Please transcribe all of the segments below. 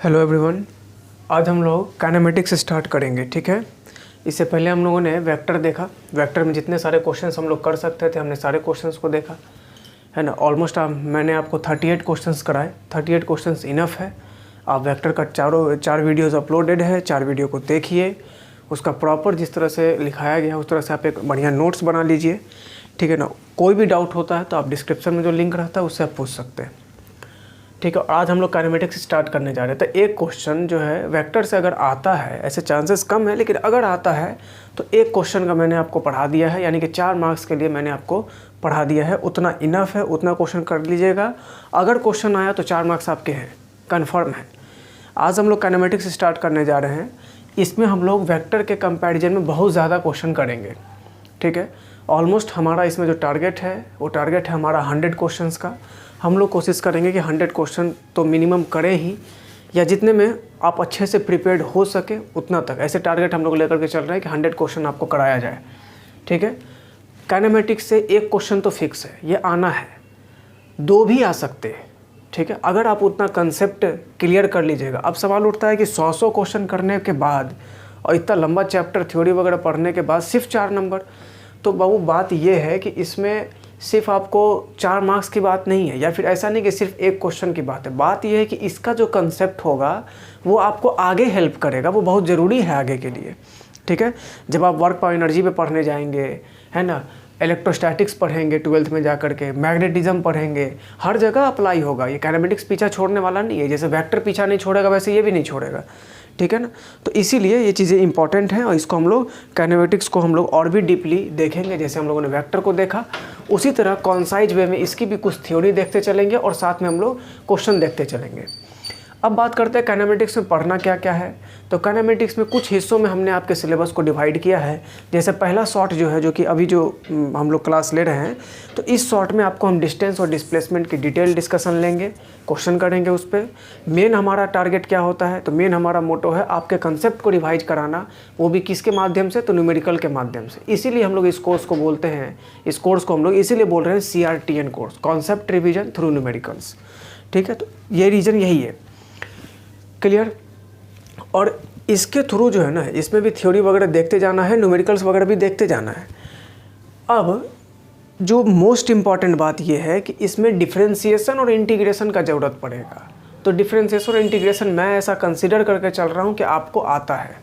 Hello everyone. आज हम लोग काइनेमेटिक्स स्टार्ट करेंगे, ठीक है। इससे पहले हम लोगों ने वेक्टर देखा। वेक्टर में जितने सारे क्वेश्चंस हम लोग कर सकते थे हमने सारे क्वेश्चंस को देखा, है ना। ऑलमोस्ट मैंने आपको 38 क्वेश्चंस कराए। 38 क्वेश्चंस इनफ है। आप वेक्टर का चार वीडियोज़ अपलोडेड है, 4 वीडियो को देखिए। उसका प्रॉपर जिस तरह से लिखाया गया है उस तरह से आप एक बढ़िया नोट्स बना लीजिए, ठीक है ना। कोई भी डाउट होता है तो आप डिस्क्रिप्शन में जो लिंक रहता है उससे आप पूछ सकते हैं, ठीक है। आज हम लोग काइनेमेटिक्स स्टार्ट करने जा रहे हैं। तो एक क्वेश्चन जो है वेक्टर से अगर आता है, ऐसे चांसेस कम है लेकिन अगर आता है तो एक क्वेश्चन का मैंने आपको पढ़ा दिया है, यानी कि 4 मार्क्स के लिए मैंने आपको पढ़ा दिया है। उतना इनफ है, उतना क्वेश्चन कर लीजिएगा। अगर क्वेश्चन आया तो 4 मार्क्स आपके हैं, कन्फर्म है। आज हम लोग काइनेमेटिक्स स्टार्ट करने जा रहे हैं। इसमें हम लोग वेक्टर के कंपैरिजन में बहुत ज़्यादा क्वेश्चन करेंगे, ठीक है। ऑलमोस्ट हमारा इसमें जो टारगेट है वो टारगेट है हमारा 100 क्वेश्चंस का। हम लोग कोशिश करेंगे कि 100 क्वेश्चन तो मिनिमम करें ही, या जितने में आप अच्छे से प्रिपेयर्ड हो सके उतना तक। ऐसे टारगेट हम लोग लेकर के चल रहे हैं कि 100 क्वेश्चन आपको कराया जाए, ठीक है। काइनेमेटिक्स से एक क्वेश्चन तो फिक्स है, ये आना है। 2 भी आ सकते हैं, ठीक है, अगर आप उतना कंसेप्ट क्लियर कर लीजिएगा। अब सवाल उठता है कि 100 क्वेश्चन करने के बाद और इतना लंबा चैप्टर थ्योरी वगैरह पढ़ने के बाद सिर्फ 4 नंबर। तो बाबू बात ये है कि इसमें सिर्फ आपको 4 मार्क्स की बात नहीं है, या फिर ऐसा नहीं कि सिर्फ एक क्वेश्चन की बात है। बात यह है कि इसका जो कंसेप्ट होगा वो आपको आगे हेल्प करेगा, वो बहुत ज़रूरी है आगे के लिए, ठीक है। जब आप वर्क पावर एनर्जी पे पढ़ने जाएंगे, है ना, इलेक्ट्रोस्टैटिक्स पढ़ेंगे 12th में जा करके, मैग्नेटिज्म पढ़ेंगे, हर जगह अप्लाई होगा। ये काइनेमेटिक्स पीछा छोड़ने वाला नहीं है। जैसे वेक्टर पीछा नहीं छोड़ेगा वैसे ये भी नहीं छोड़ेगा, ठीक है ना। तो इसीलिए ये चीज़ें इंपॉर्टेंट हैं और इसको हम लोग काइनेमेटिक्स को हम लोग और भी डीपली देखेंगे। जैसे हम लोगों ने वेक्टर को देखा उसी तरह कॉन्साइज वे में इसकी भी कुछ थ्योरी देखते चलेंगे और साथ में हम लोग क्वेश्चन देखते चलेंगे। अब बात करते हैं काइनेमेटिक्स में पढ़ना क्या क्या है। तो काइनेमेटिक्स में कुछ हिस्सों में हमने आपके सिलेबस को डिवाइड किया है। जैसे पहला शॉर्ट जो है, जो कि अभी जो हम लोग क्लास ले रहे हैं, तो इस शॉर्ट में आपको हम डिस्टेंस और डिस्प्लेसमेंट की डिटेल डिस्कशन लेंगे, क्वेश्चन करेंगे उस पर। मेन हमारा टारगेट क्या होता है, तो मेन हमारा मोटो है आपके कंसेप्ट को रिवाइज कराना, वो भी किसके माध्यम से, तो न्यूमेरिकल के माध्यम से। इसीलिए हम लोग इस कोर्स को बोलते हैं, इस कोर्स को हम लोग इसीलिए बोल रहे हैं CRTN course, concept revision through numericals, ठीक है। तो ये रीज़न यही है, क्लियर। और इसके थ्रू जो है ना, इसमें भी थ्योरी वगैरह देखते जाना है, न्यूमेरिकल्स वगैरह भी देखते जाना है। अब जो मोस्ट इम्पॉर्टेंट बात यह है कि इसमें डिफरेंशिएशन और इंटीग्रेशन का ज़रूरत पड़ेगा। तो डिफरेंशिएशन और इंटीग्रेशन मैं ऐसा कंसीडर करके चल रहा हूँ कि आपको आता है,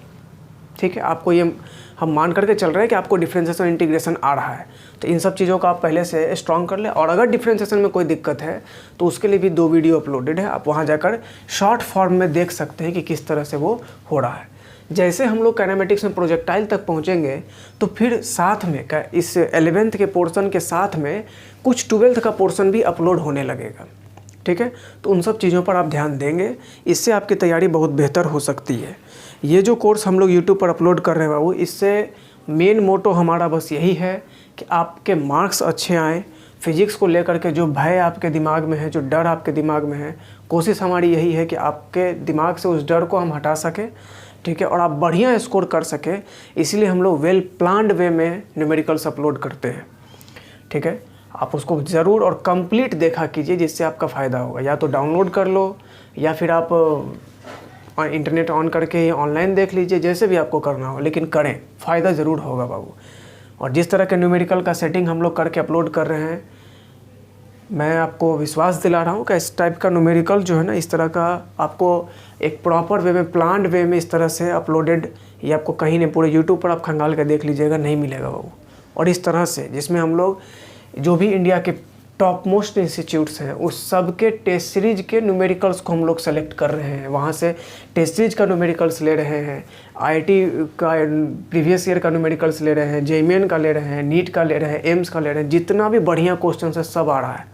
ठीक है। आपको ये हम मान करके चल रहे हैं कि आपको डिफरेंशिएशन इंटीग्रेशन आ रहा है। तो इन सब चीज़ों का आप पहले से स्ट्रॉन्ग कर लें। और अगर डिफरेंशिएशन में कोई दिक्कत है तो उसके लिए भी 2 वीडियो अपलोडेड है, आप वहाँ जाकर शॉर्ट फॉर्म में देख सकते हैं कि किस तरह से वो हो रहा है। जैसे हम लोग काइनेमेटिक्स में प्रोजेक्टाइल तक पहुँचेंगे तो फिर साथ में इस 11th के पोर्शन के साथ में कुछ 12th का पोर्शन भी अपलोड होने लगेगा, ठीक है। तो उन सब चीज़ों पर आप ध्यान देंगे, इससे आपकी तैयारी बहुत बेहतर हो सकती है। ये जो कोर्स हम लोग YouTube पर अपलोड कर रहे हैं बाबू, इससे मेन मोटो हमारा बस यही है कि आपके मार्क्स अच्छे आएँ। फिजिक्स को लेकर के जो भय आपके दिमाग में है, जो डर आपके दिमाग में है, कोशिश हमारी यही है कि आपके दिमाग से उस डर को हम हटा सकें, ठीक है, और आप बढ़िया स्कोर कर सकें। इसलिए हम लोग वेल प्लान्ड वे में न्यूमेरिकल्स अपलोड करते हैं, ठीक है। आप उसको ज़रूर और कंप्लीट देखा कीजिए, जिससे आपका फ़ायदा होगा। या तो डाउनलोड कर लो या फिर आप इंटरनेट ऑन करके ऑनलाइन देख लीजिए, जैसे भी आपको करना हो, लेकिन करें, फ़ायदा ज़रूर होगा बाबू। और जिस तरह के न्यूमेरिकल का सेटिंग हम लोग करके अपलोड कर रहे हैं, मैं आपको विश्वास दिला रहा हूँ कि इस टाइप का न्यूमेरिकल जो है ना, इस तरह का आपको एक प्रॉपर वे में, प्लान्ड वे में इस तरह से अपलोडेड, ये आपको कहीं नहीं, पूरे YouTube पर आप खंगाल कर देख लीजिएगा, नहीं मिलेगा बाबू। और इस तरह से जिसमें हम लोग जो भी इंडिया के टॉप मोस्ट इंस्टीट्यूट्स हैं उस सब के टेस्ट सीरीज के न्यूमेरिकल्स को हम लोग सेलेक्ट कर रहे हैं, वहाँ से टेस्ट सीरीज का न्यूमेरिकल्स ले रहे हैं, IIT का प्रीवियस ईयर का न्यूमेरिकल्स ले रहे हैं, JEE का ले रहे हैं, नीट का ले रहे हैं, एम्स का ले रहे हैं, जितना भी बढ़िया क्वेश्चन है सब आ रहा है।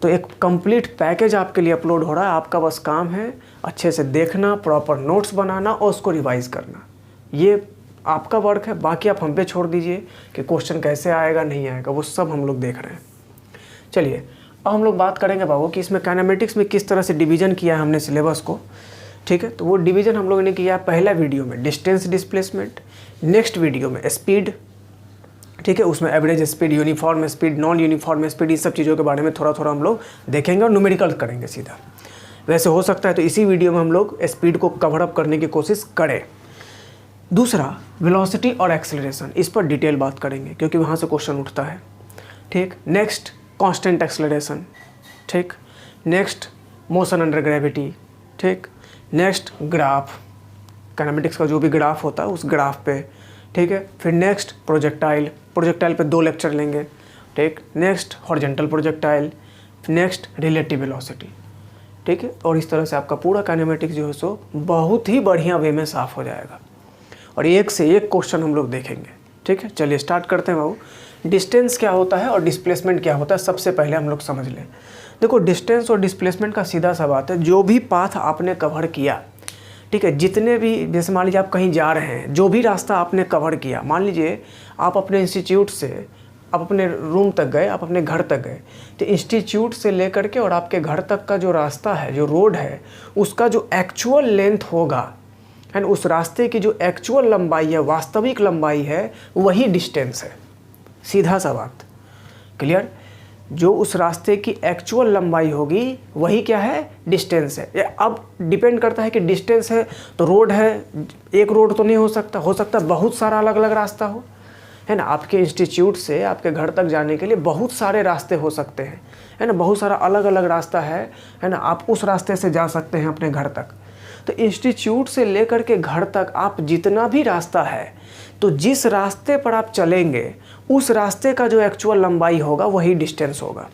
तो एक कंप्लीट पैकेज आपके लिए अपलोड हो रहा है। आपका बस काम है अच्छे से देखना, प्रॉपर नोट्स बनाना और उसको रिवाइज करना, ये आपका वर्क है। बाकी आप हम पे छोड़ दीजिए कि क्वेश्चन कैसे आएगा नहीं आएगा, वो सब हम लोग देख रहे हैं। चलिए अब हम लोग बात करेंगे बाबू कि इसमें काइनेमेटिक्स में किस तरह से डिवीज़न किया है हमने सिलेबस को, ठीक है। तो वो डिवीज़न हम लोगों ने किया है पहला वीडियो में डिस्टेंस डिस्प्लेसमेंट, नेक्स्ट वीडियो में स्पीड, ठीक है, उसमें average speed, uniform speed, non uniform speed, इस सब चीज़ों के बारे में थोड़ा थोड़ा हम लोग देखेंगे और न्यूमेरिकल करेंगे सीधा। वैसे हो सकता है तो इसी वीडियो में हम लोग स्पीड को कवर अप करने की कोशिश करें। दूसरा वेलोसिटी और एक्सेलरेशन, इस पर डिटेल बात करेंगे क्योंकि वहाँ से क्वेश्चन उठता है। ठीक, नेक्स्ट कांस्टेंट एक्सेलरेशन। ठीक, नेक्स्ट मोशन अंडर ग्रेविटी। ठीक, नेक्स्ट ग्राफ, काइनेमेटिक्स का जो भी ग्राफ होता है उस ग्राफ पे। ठीक है, फिर नेक्स्ट प्रोजेक्टाइल, प्रोजेक्टाइल पे 2 लेक्चर लेंगे। ठीक, next horizontal projectile, next relative velocity. ठीक है, और इस तरह से आपका पूरा काइनेमेटिक्स जो है सो बहुत ही बढ़िया वे में साफ़ हो जाएगा और एक से एक क्वेश्चन हम लोग देखेंगे। ठीक है, चलिए स्टार्ट करते हैं बाबू। डिस्टेंस क्या होता है और डिस्प्लेसमेंट क्या होता है, सबसे पहले हम लोग समझ लें। देखो, डिस्टेंस और डिस्प्लेसमेंट का सीधा सा बात है, जो भी पाथ आपने कवर किया, ठीक है, जितने भी, जैसे मान लीजिए आप कहीं जा रहे हैं, जो भी रास्ता आपने कवर किया, मान लीजिए आप अपने इंस्टीट्यूट से आप अपने रूम तक गए, आप अपने घर तक गए, तो इंस्टीट्यूट से लेकर के और आपके घर तक का जो रास्ता है, जो रोड है, उसका जो एक्चुअल लेंथ होगा, है ना, उस रास्ते की जो एक्चुअल लंबाई है, वास्तविक लंबाई है, वही डिस्टेंस है। सीधा सा बात, क्लियर। जो उस रास्ते की एक्चुअल लंबाई होगी वही क्या है, डिस्टेंस है। ये अब डिपेंड करता है कि डिस्टेंस है तो रोड है, एक रोड तो नहीं हो सकता बहुत सारा अलग अलग रास्ता हो, है ना। आपके इंस्टीट्यूट से आपके घर तक जाने के लिए बहुत सारे रास्ते हो सकते हैं, है ना, बहुत सारा अलग अलग रास्ता है ना। आप उस रास्ते से जा सकते हैं अपने घर तक। तो इंस्टीट्यूट से लेकर के घर तक आप जितना भी रास्ता है, तो जिस रास्ते पर आप चलेंगे उस रास्ते का जो एक्चुअल लंबाई होगा वही डिस्टेंस होगा,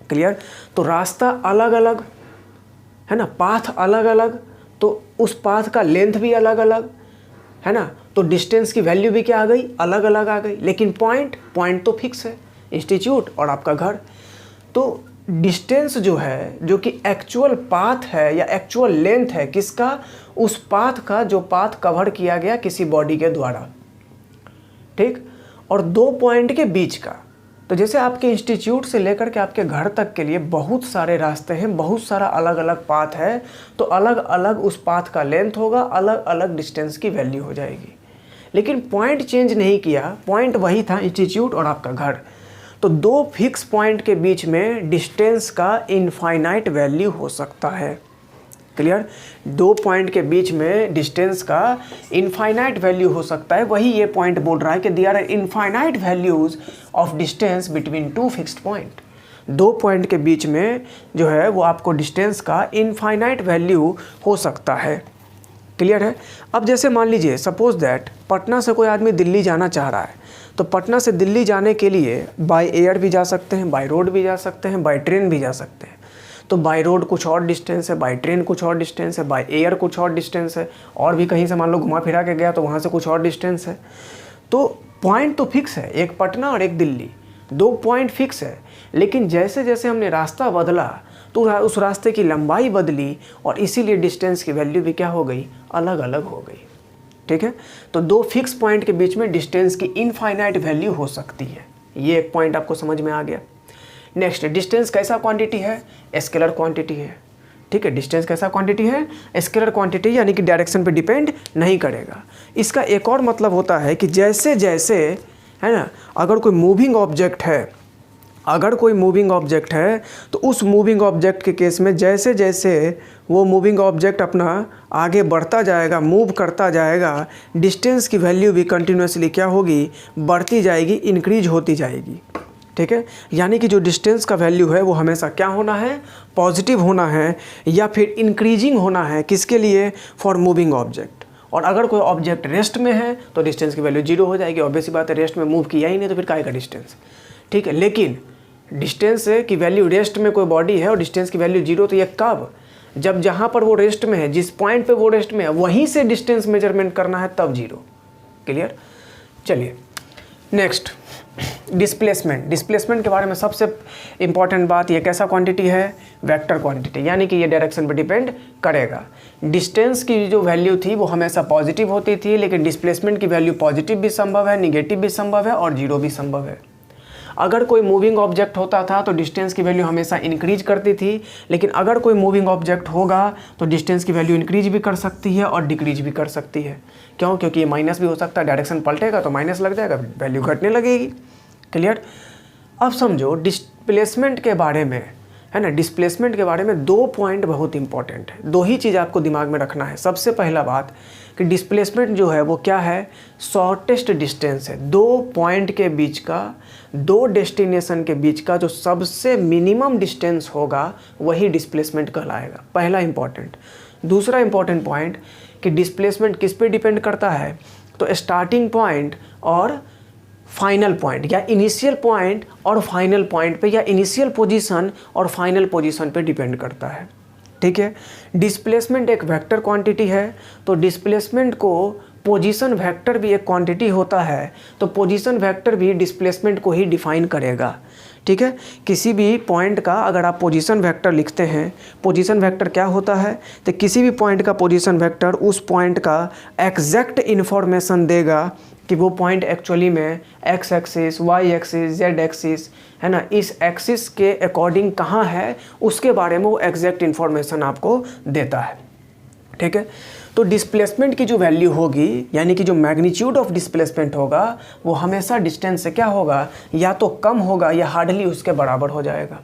क्लियर। तो रास्ता अलग अलग है ना, पाथ अलग अलग, तो उस पाथ का लेंथ भी अलग अलग है ना, तो डिस्टेंस की वैल्यू भी क्या आ गई, अलग अलग आ गई। लेकिन पॉइंट तो फिक्स है, इंस्टीट्यूट और आपका घर। तो डिस्टेंस जो है, जो कि एक्चुअल पाथ है या एक्चुअल लेंथ है किसका, उस पाथ का जो पाथ कवर किया गया किसी बॉडी के द्वारा। ठीक, और 2 पॉइंट के बीच का। तो जैसे आपके इंस्टीट्यूट से लेकर के आपके घर तक के लिए बहुत सारे रास्ते हैं, बहुत सारा अलग अलग पाथ है, तो अलग अलग उस पाथ का लेंथ होगा, अलग अलग डिस्टेंस की वैल्यू हो जाएगी। लेकिन पॉइंट चेंज नहीं किया, पॉइंट वही था, इंस्टीट्यूट और आपका घर। तो 2 फिक्स पॉइंट के बीच में डिस्टेंस का इनफाइनाइट वैल्यू हो सकता है, क्लियर। 2 पॉइंट के बीच में डिस्टेंस का इनफाइनाइट वैल्यू हो सकता है। वही ये पॉइंट बोल रहा है कि there are infinite values of distance between 2 fixed point. 2 point के बीच में जो है वो आपको डिस्टेंस का इनफाइनाइट वैल्यू हो सकता है, क्लियर है। अब जैसे मान लीजिए सपोज दैट पटना से कोई आदमी दिल्ली जाना चाह रहा है, तो पटना से दिल्ली जाने के लिए बाय एयर भी जा सकते हैं, बाय रोड भी जा सकते हैं, बाय ट्रेन भी जा सकते हैं। तो बाय रोड कुछ और डिस्टेंस है, बाय ट्रेन कुछ और डिस्टेंस है, बाय एयर कुछ और डिस्टेंस है, और भी कहीं से मान लो घुमा फिरा के गया तो वहाँ से कुछ और डिस्टेंस है। तो पॉइंट तो फिक्स है, एक पटना और एक दिल्ली, 2 पॉइंट फिक्स है। लेकिन जैसे जैसे हमने रास्ता बदला तो उस रास्ते की लंबाई बदली और इसीलिए डिस्टेंस की वैल्यू भी क्या हो गई, अलग अलग हो गई। ठीक है, तो 2 फिक्स पॉइंट के बीच में डिस्टेंस की इनफाइनाइट वैल्यू हो सकती है। ये एक पॉइंट आपको समझ में आ गया। नेक्स्ट, डिस्टेंस कैसा क्वांटिटी है, स्केलर क्वांटिटी है। ठीक है, डिस्टेंस कैसा क्वांटिटी है, स्केलर क्वांटिटी, यानी कि डायरेक्शन पे डिपेंड नहीं करेगा। इसका एक और मतलब होता है कि जैसे जैसे, है ना, अगर कोई मूविंग ऑब्जेक्ट है, तो उस मूविंग ऑब्जेक्ट के केस में जैसे जैसे वो मूविंग ऑब्जेक्ट अपना आगे बढ़ता जाएगा, मूव करता जाएगा, डिस्टेंस की वैल्यू भी कंटिन्यूसली क्या होगी, बढ़ती जाएगी, इंक्रीज होती जाएगी। ठीक है, यानी कि जो डिस्टेंस का वैल्यू है वो हमेशा क्या होना है, पॉजिटिव होना है या फिर इंक्रीजिंग होना है, किसके लिए, फॉर मूविंग ऑब्जेक्ट। और अगर कोई ऑब्जेक्ट रेस्ट में है तो डिस्टेंस की वैल्यू 0 हो जाएगी। ऑब्वियस सी बात है, रेस्ट में मूव किया ही नहीं तो फिर काहे का डिस्टेंस। ठीक है, लेकिन डिस्टेंस की वैल्यू, रेस्ट में कोई बॉडी है और डिस्टेंस की वैल्यू 0, तो ये कब, जब जहाँ पर वो रेस्ट में है, जिस पॉइंट पे वो रेस्ट में है वहीं से डिस्टेंस मेजरमेंट करना है, तब 0, क्लियर। चलिए नेक्स्ट, डिस्प्लेसमेंट के बारे में सबसे इंपॉर्टेंट बात, ये कैसा क्वांटिटी है, वेक्टर क्वांटिटी, यानी कि ये डायरेक्शन पर डिपेंड करेगा। डिस्टेंस की जो वैल्यू थी वो हमेशा पॉजिटिव होती थी, लेकिन डिस्प्लेसमेंट की वैल्यू पॉजिटिव भी संभव है, निगेटिव भी संभव है और 0 भी संभव है। अगर कोई मूविंग ऑब्जेक्ट होता था तो डिस्टेंस की वैल्यू हमेशा इंक्रीज करती थी, लेकिन अगर कोई मूविंग ऑब्जेक्ट होगा तो डिस्टेंस की वैल्यू इंक्रीज भी कर सकती है और डिक्रीज भी कर सकती है। क्यों, क्योंकि ये माइनस भी हो सकता है, डायरेक्शन पलटेगा तो माइनस लग जाएगा, वैल्यू घटने लगेगी, क्लियर। अब समझो डिस्प्लेसमेंट के बारे में है ना। डिस्प्लेसमेंट के बारे में 2 पॉइंट बहुत इंपॉर्टेंट है, 2 ही चीज़ आपको दिमाग में रखना है। सबसे पहला बात कि डिस्प्लेसमेंट जो है वो क्या है, शॉर्टेस्ट डिस्टेंस है। 2 पॉइंट के बीच का, 2 डेस्टिनेशन के बीच का जो सबसे मिनिमम डिस्टेंस होगा वही डिस्प्लेसमेंट कहलाएगा, पहला इंपॉर्टेंट। दूसरा इंपॉर्टेंट पॉइंट कि डिस्प्लेसमेंट किस पे डिपेंड करता है, तो स्टार्टिंग पॉइंट और फाइनल पॉइंट, या इनिशियल पॉइंट और फाइनल पॉइंट पे, या इनिशियल पोजीशन और फाइनल पोजीशन पे डिपेंड करता है। ठीक है। डिस्प्लेसमेंट एक वेक्टर क्वांटिटी है, तो डिस्प्लेसमेंट को पोजीशन वेक्टर भी एक क्वांटिटी होता है, तो पोजीशन वेक्टर भी डिस्प्लेसमेंट को ही डिफाइन करेगा। ठीक है। किसी भी पॉइंट का अगर आप पोजीशन वेक्टर लिखते हैं, पोजीशन वेक्टर क्या होता है, तो किसी भी पॉइंट का पोजीशन वेक्टर उस पॉइंट का एग्जैक्ट इन्फॉर्मेशन देगा कि वो पॉइंट एक्चुअली में X axis, Y axis, Z axis, है ना, इस एक्सिस के अकॉर्डिंग कहाँ है, उसके बारे में वो एग्जैक्ट इन्फॉर्मेशन आपको देता है। ठीक है। तो डिस्प्लेसमेंट की जो वैल्यू होगी, यानी कि जो मैग्नीट्यूड ऑफ डिस्प्लेसमेंट होगा, वो हमेशा डिस्टेंस से क्या होगा, या तो कम होगा या हार्डली उसके बराबर हो जाएगा।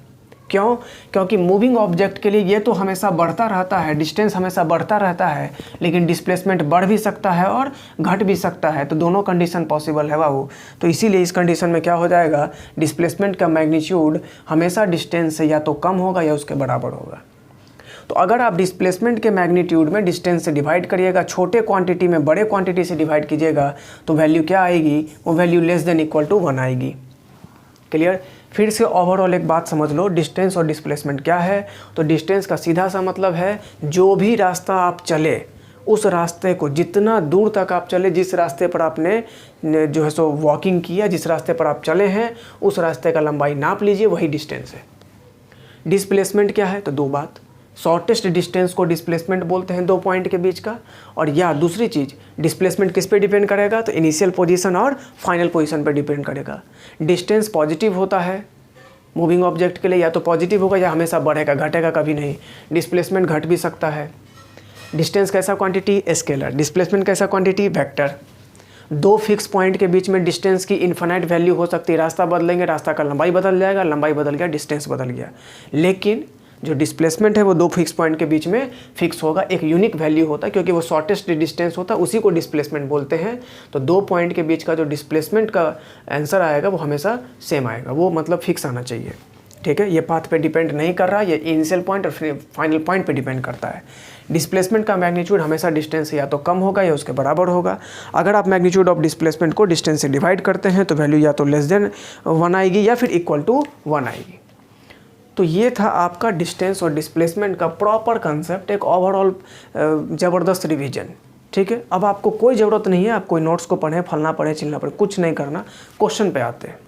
क्यों? क्योंकि मूविंग ऑब्जेक्ट के लिए ये तो हमेशा बढ़ता रहता है, डिस्टेंस हमेशा बढ़ता रहता है, लेकिन डिस्प्लेसमेंट बढ़ भी सकता है और घट भी सकता है, तो दोनों कंडीशन पॉसिबल है बाबू। तो इसीलिए इस कंडीशन में क्या हो जाएगा, डिस्प्लेसमेंट का मैग्नीट्यूड हमेशा डिस्टेंस से या तो कम होगा या उसके बराबर होगा। तो अगर आप डिस्प्लेसमेंट के मैग्नीट्यूड में डिस्टेंस से डिवाइड करिएगा, छोटे क्वांटिटी में बड़े क्वांटिटी से डिवाइड कीजिएगा, तो वैल्यू क्या आएगी, वो value less than equal to 1 आएगी। क्लियर? फिर से ओवरऑल एक बात समझ लो, डिस्टेंस और डिस्प्लेसमेंट क्या है। तो डिस्टेंस का सीधा सा मतलब है जो भी रास्ता आप चले, उस रास्ते को जितना दूर तक आप चले, जिस रास्ते पर आपने जो है सो वॉकिंग किया, जिस रास्ते पर आप चले हैं, उस रास्ते का लंबाई नाप लीजिए, वही डिस्टेंस है। डिस्प्लेसमेंट क्या है, तो 2 बात, शॉर्टेस्ट डिस्टेंस को डिस्प्लेसमेंट बोलते हैं 2 पॉइंट के बीच का, और या दूसरी चीज़ डिस्प्लेसमेंट किस पे डिपेंड करेगा, तो इनिशियल पोजीशन और फाइनल पोजीशन पे डिपेंड करेगा। डिस्टेंस पॉजिटिव होता है मूविंग ऑब्जेक्ट के लिए, या तो पॉजिटिव होगा या हमेशा बढ़ेगा, घटेगा कभी नहीं। डिस्प्लेसमेंट घट भी सकता है। डिस्टेंस कैसा क्वांटिटी, स्केलर। डिस्प्लेसमेंट कैसा क्वांटिटी, वेक्टर। 2 फिक्स पॉइंट के बीच में डिस्टेंस की इन्फिनाइट वैल्यू हो सकती है, रास्ता बदलेंगे, रास्ता का लंबाई बदल जाएगा, लंबाई बदल गया, डिस्टेंस बदल गया। लेकिन जो डिस्प्लेसमेंट है वो 2 फिक्स पॉइंट के बीच में फिक्स होगा, एक यूनिक वैल्यू होता है, क्योंकि वो शॉर्टेस्ट डिस्टेंस होता है, उसी को डिस्प्लेसमेंट बोलते हैं। तो 2 पॉइंट के बीच का जो डिस्प्लेसमेंट का आंसर आएगा वो हमेशा सेम आएगा, वो मतलब फिक्स आना चाहिए। ठीक है। ये पाथ पे डिपेंड नहीं कर रहा, ये इनिशियल पॉइंट और फाइनल पॉइंट पे डिपेंड करता है। डिस्प्लेसमेंट का मैग्नीट्यूड हमेशा डिस्टेंस से या तो कम होगा या उसके बराबर होगा। अगर आप मैग्नीट्यूड ऑफ डिस्प्लेसमेंट को डिस्टेंस से डिवाइड करते हैं तो वैल्यू या तो लेस देन 1 आएगी या फिर इक्वल टू 1 आएगी। तो ये था आपका डिस्टेंस और डिस्प्लेसमेंट का प्रॉपर कंसेप्ट, एक ओवरऑल ज़बरदस्त रिवीजन। ठीक है। अब आपको कोई ज़रूरत नहीं है आप कोई नोट्स को पढ़ें, फलना पढ़े, चिलना पढ़े, कुछ नहीं करना, क्वेश्चन पे आते हैं।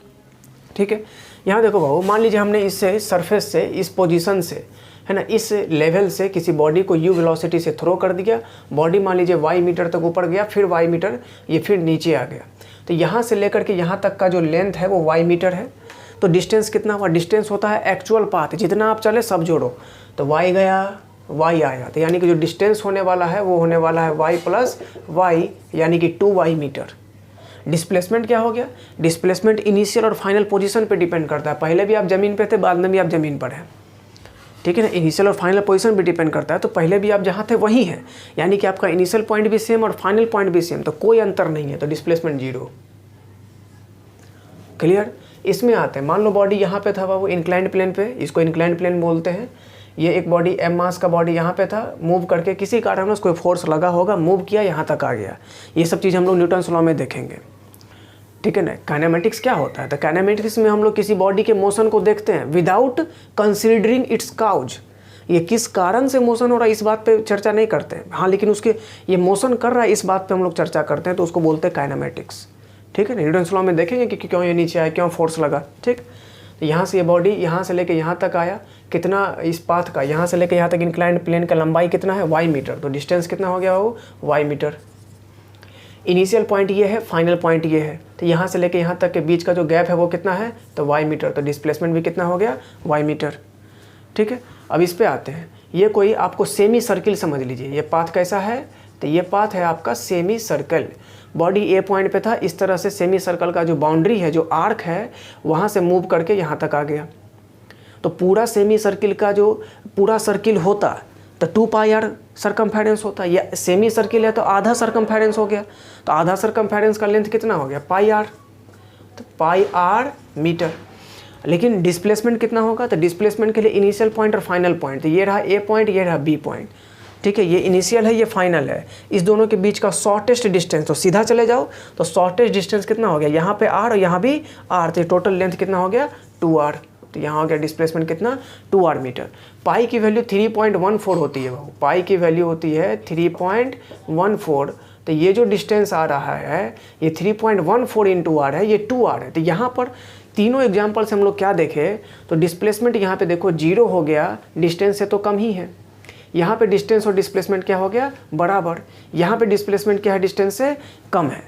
ठीक है। यहाँ देखो बाबू, मान लीजिए हमने इससे सरफेस से, इस पोजीशन से, है ना, इस लेवल से किसी बॉडी को u वेलोसिटी से थ्रो कर दिया, बॉडी मान लीजिए y मीटर तक ऊपर गया, फिर y मीटर, ये फिर नीचे आ गया। तो यहाँ से लेकर के यहाँ तक का जो लेंथ है वो y मीटर है। तो डिस्टेंस कितना हुआ, डिस्टेंस होता है एक्चुअल पाथ, जितना आप चले सब जोड़ो, तो y गया, y आया, तो यानी कि जो डिस्टेंस होने वाला है वो होने वाला है y प्लस y, यानी कि 2y मीटर। डिस्प्लेसमेंट क्या हो गया, डिस्प्लेसमेंट इनिशियल और फाइनल पोजीशन पे डिपेंड करता है। पहले भी आप ज़मीन पे थे, बाद में भी आप ज़मीन पर हैं। ठीक है ना। इनिशियल और फाइनल पोजीशन पे डिपेंड करता है, तो पहले भी आप जहाँ थे वहीं हैं, यानी कि आपका इनिशियल पॉइंट भी सेम और फाइनल पॉइंट भी सेम, तो कोई अंतर नहीं है, तो डिस्प्लेसमेंट 0। क्लियर? इसमें आते हैं, मान लो बॉडी यहाँ पे था बाबू इंक्लाइंड प्लेन पे, इसको इंक्लाइंड प्लेन बोलते हैं। ये एक बॉडी m मास का बॉडी यहाँ पे था, मूव करके किसी कारण उसको फोर्स लगा होगा, मूव किया, यहाँ तक आ गया। ये सब चीज़ हम लोग न्यूटन्स लॉ में देखेंगे। ठीक है ना। काइनेमेटिक्स क्या होता है, तो काइनेमेटिक्स में हम लोग किसी बॉडी के मोशन को देखते हैं विदाउट कंसिडरिंग इट्स काउज, ये किस कारण से मोशन हो रहा है इस बात पे चर्चा नहीं करते हैं। हाँ, लेकिन उसके ये मोशन कर रहा है इस बात पे हम लोग चर्चा करते हैं, तो उसको बोलते हैं काइनेमेटिक्स। ठीक है ना। न्यूटन्स लॉ में देखेंगे कि क्यों ये नीचे आया, क्यों फोर्स लगा। ठीक, तो यहाँ से ये बॉडी यहाँ से लेके यहाँ तक आया, कितना इस पाथ का, यहाँ से लेके यहाँ तक इंक्लाइंड प्लेन का लंबाई कितना है, y मीटर, तो डिस्टेंस कितना हो गया वो y मीटर। इनिशियल पॉइंट ये है, फाइनल पॉइंट ये है, तो यहाँ से लेके यहाँ तक के बीच का जो गैप है वो कितना है, तो y मीटर, तो डिस्प्लेसमेंट भी कितना हो गया, y मीटर। ठीक है। अब इस पे आते हैं, ये कोई आपको सेमी सर्किल समझ लीजिए, ये पाथ कैसा है, तो ये पाथ है आपका सेमी सर्कल। बॉडी ए पॉइंट पे था, इस तरह से सेमी सर्कल का जो बाउंड्री है, जो आर्क है, वहाँ से मूव करके यहाँ तक आ गया। तो पूरा सेमी सर्किल का जो पूरा सर्किल होता तो 2 पाई आर सर्कमफेरेंस होता, या सेमी सर्किल है तो आधा सर्कमफेरेंस हो गया, तो आधा सर्कमफेरेंस का लेंथ कितना हो गया पाई आर, तो पाई आर मीटर। लेकिन डिस्प्लेसमेंट कितना होगा, तो डिस्प्लेसमेंट के लिए इनिशियल पॉइंट और फाइनल पॉइंट, तो ये रहा ए पॉइंट, ये रहा बी पॉइंट, ठीक है, ये इनिशियल है ये फाइनल है, इस दोनों के बीच का शॉर्टेस्ट डिस्टेंस, तो सीधा चले जाओ तो शॉर्टेस्ट डिस्टेंस कितना हो गया, यहाँ पे आर और यहाँ भी आर, तो टोटल लेंथ कितना हो गया 2r, तो यहाँ हो गया डिस्प्लेसमेंट कितना 2r मीटर। पाई की वैल्यू 3.14 होती है बाबू, पाई की वैल्यू होती है 3.14, तो ये जो डिस्टेंस आ रहा है ये 3.14 इंटू आर है, ये 2r है। तो यहाँ पर तीनों एग्जाम्पल से हम लोग क्या देखें, तो डिस्प्लेसमेंट यहाँ पे देखो 0 हो गया, डिस्टेंस से तो कम ही है, यहाँ पे डिस्टेंस और डिस्प्लेसमेंट क्या हो गया बराबर, यहाँ पे डिस्प्लेसमेंट क्या है डिस्टेंस से कम है।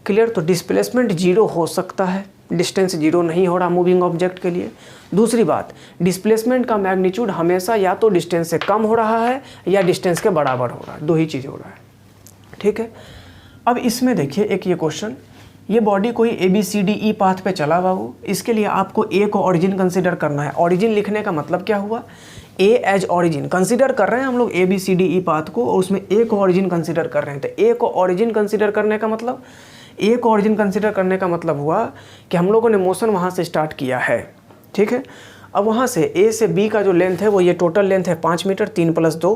क्लियर, तो डिस्प्लेसमेंट 0 हो सकता है, डिस्टेंस 0 नहीं हो रहा मूविंग ऑब्जेक्ट के लिए। दूसरी बात, डिस्प्लेसमेंट का मैग्नीट्यूड हमेशा या तो डिस्टेंस से कम हो रहा है या डिस्टेंस के बराबर हो रहा है, दो ही चीज़ हो रहा है, ठीक है। अब इसमें देखिए एक ये क्वेश्चन, ये बॉडी कोई ABCDE पाथ पे चला बाबू, इसके लिए आपको ए को ऑरिजिन कंसिडर करना है। ऑरिजिन लिखने का मतलब क्या हुआ, ए एज ऑरिजिन कंसिडर कर रहे हैं हम लोग ABCDE पाथ को, और उसमें ए को ऑरिजिन कंसिडर कर रहे हैं। तो ए को ऑरिजिन कंसिडर करने का मतलब, ए को ऑरिजिन कंसिडर करने का मतलब हुआ कि हम लोगों ने मोशन वहाँ से स्टार्ट किया है, ठीक है। अब वहाँ से ए से बी का जो लेंथ है वो ये टोटल लेंथ है 5 मीटर 3 + 2,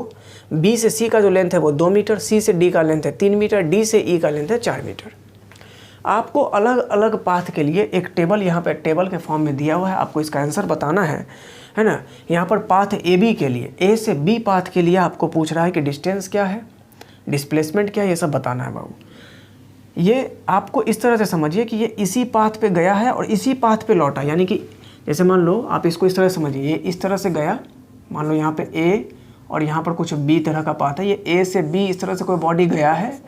बी से सी का जो लेंथ है वो 2 मीटर, सी से डी का लेंथ है 3 मीटर, डी से ई का लेंथ है 4 मीटर। आपको अलग अलग पाथ के लिए एक टेबल यहाँ पे टेबल के फॉर्म में दिया हुआ है, आपको इसका आंसर बताना है ना। यहाँ पर पाथ ए बी के लिए, ए से बी पाथ के लिए आपको पूछ रहा है कि डिस्टेंस क्या है, डिस्प्लेसमेंट क्या है, ये सब बताना है बाबू। ये आपको इस तरह से समझिए कि ये इसी पाथ पे गया है और इसी पाथ पे लौटा, यानी कि जैसे मान लो आप इसको इस तरह से समझिए, ये इस तरह से गया, मान लो यहाँ पे ए और यहाँ पर कुछ बी तरह का पाथ है, ये ए से बी इस तरह से कोई बॉडी गया है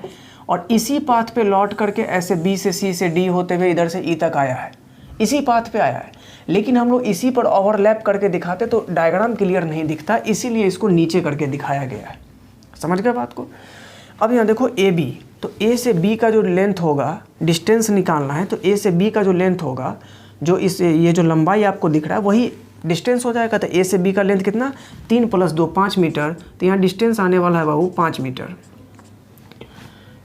और इसी पाथ पे लौट करके ऐसे बी से सी से डी होते हुए इधर से ई तक आया है, इसी पाथ पे आया है। लेकिन हम लोग इसी पर ओवरलैप करके दिखाते तो डायग्राम क्लियर नहीं दिखता, इसीलिए इसको नीचे करके दिखाया गया है। समझ गए बात को। अब यहाँ देखो ए बी, तो ए से बी का जो लेंथ होगा, डिस्टेंस निकालना है, तो ए से बी का जो लेंथ होगा, जो इस ये जो लंबाई आपको दिख रहा है वही डिस्टेंस हो जाएगा। तो ए से बी का लेंथ कितना 3 + 2 5 मीटर, तो यहाँ डिस्टेंस आने वाला है बाबू 5 मीटर।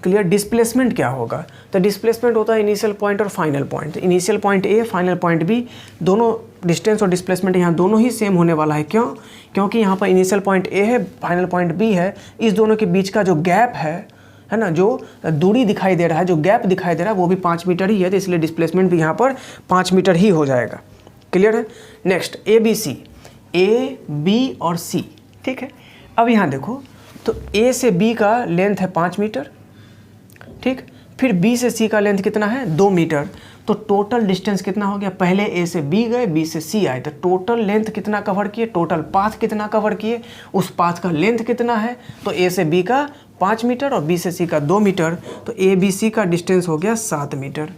क्लियर। डिस्प्लेसमेंट क्या होगा, तो डिस्प्लेसमेंट होता है इनिशियल पॉइंट और final point. Initial point A, final point B, दोनों डिस्टेंस और डिस्प्लेसमेंट यहाँ दोनों ही सेम होने वाला है। क्यों? क्योंकि यहाँ पर इनिशियल पॉइंट ए है, फाइनल पॉइंट बी है, इस दोनों के बीच का जो गैप है ना, जो दूरी दिखाई दे रहा है, जो गैप दिखाई दे रहा है वो भी 5 मीटर ही है, तो इसलिए डिस्प्लेसमेंट भी यहाँ पर 5 मीटर ही हो जाएगा। क्लियर है। Next A B C, A B और सी, ठीक है। अब यहाँ देखो, तो ए से बी का लेंथ है 5 मीटर, ठीक। फिर बी से सी का लेंथ कितना है 2 मीटर, तो टोटल डिस्टेंस कितना हो गया, पहले ए से बी गए, बी से सी आए, तो टोटल लेंथ कितना कवर किए, टोटल पाथ कितना कवर किए, उस पाथ का लेंथ कितना है, तो ए से बी का 5 मीटर और बी से सी का 2 मीटर, तो ए बी सी का डिस्टेंस हो गया 7 मीटर।